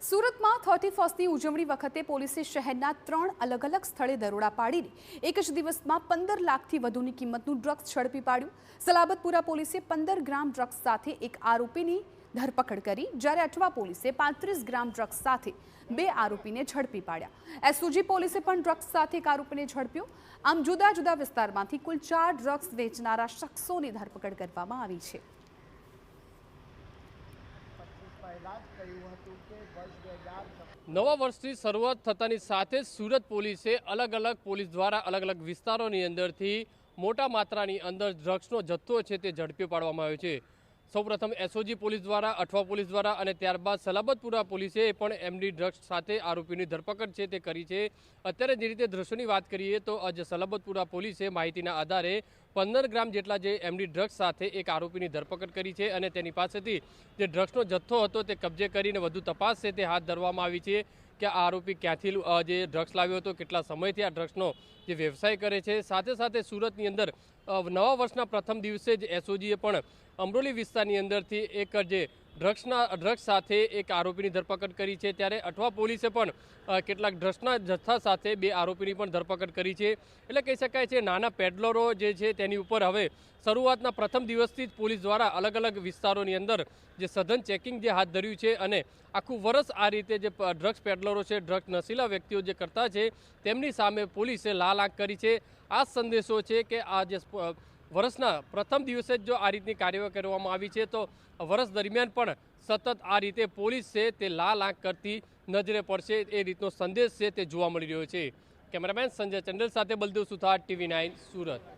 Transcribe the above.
સુરતમાં 31મી ઉજવણી વખતે પોલીસે શહેરના 3 અલગ અલગ સ્થળે દરોડા પાડીને એક જ દિવસમાં 15 લાખથી વધુની કિંમતનું ડ્રગ્સ ઝડપી પાડ્યું। સલાબતપુરા પોલીસે 15 ગ્રામ ડ્રગ્સ સાથે એક આરોપીની ધરપકડ કરી, જ્યારે અઠવા પોલીસે 35 ગ્રામ ડ્રગ્સ સાથે 2 આરોપીને ઝડપી પાડ્યા। એસઓજી પોલીસે પણ ડ્રગ્સ સાથે એક આરોપીને ઝડપ્યો। આમ જુદા જુદા વિસ્તારમાંથી કુલ 4 ડ્રગ્સ વેચનારા શખ્સોની ધરપકડ કરવામાં આવી છે। નવા વર્ષની શરૂઆત થતાની સાથે સુરત પોલીસે અલગ અલગ પોલીસ દ્વારા અલગ અલગ વિસ્તારોની અંદરથી મોટા માત્રાની અંદર ડ્રગ્સનો જથ્થો છે તે ઝડપી પાડવામાં આવ્યો છે। સૌપ્રથમ એસઓજી પોલીસ દ્વારા, અઠવા પોલીસ દ્વારા અને ત્યારબાદ સલાબતપુરા પોલીસે પણ એમડી ડ્રગ્સ સાથે આરોપીની ધરપકડ છે તે કરી છે। અત્યારે જે રીતે દ્રશ્યોની વાત કરીએ તો આજે સલાબતપુરા પોલીસે માહિતીના આધારે 15 ગ્રામ જેટલા જે એમડી ડ્રગ્સ સાથે એક આરોપીની ધરપકડ કરી છે અને તેની પાસેથી જે ડ્રગ્સનો જથ્થો હતો તે કબજે કરીને વધુ તપાસ છે તે હાથ ધરવામાં આવી છે કે આ આરોપી ક્યાંથી જે ડ્રગ્સ લાવ્યો હતો, કેટલા સમયથી આ ડ્રગ્સનો જે વ્યવસાય કરે છે। સાથે સાથે સુરતની અંદર નવા વર્ષના પ્રથમ દિવસે જ એસઓજીએ પણ અમરોલી વિસ્તારની અંદરથી એક જે ડ્રગ્સ સાથે એક આરોપીની ધરપકડ કરી છે, ત્યારે અઠવા પોલીસે પણ કેટલાક ડ્રગ્સના જથ્થા સાથે 2 આરોપીની પણ ધરપકડ કરી છે। એટલે કહી શકાય છે નાના પેડલરો જે છે તેની ઉપર હવે શરૂઆતના પ્રથમ દિવસથી જ પોલીસ દ્વારા અલગ અલગ વિસ્તારોની અંદર જે સઘન ચેકિંગ જે હાથ ધર્યું છે અને આખું વર્ષ આ રીતે જે ડ્રગ્સ પેડલરો છે, ડ્રગ્સ નશીલા વ્યક્તિઓ જે કરતા છે તેમની સામે પોલીસે લાલ આંખ કરી છે। આ સંદેશો છે કે આ જે વર્ષના પ્રથમ દિવસે જ જો આ રીતની કાર્યવાહી કરવામાં આવી છે તો વર્ષ દરમિયાન પણ સતત આ રીતે પોલીસ છે તે લાલ આંખ કરતી નજરે પડશે, એ રીતનો સંદેશ છે તે જોવા મળી રહ્યો છે। કેમેરામેન સંજય ચંડલ સાથે બલદેવ સુથાર, TV9 સુરત।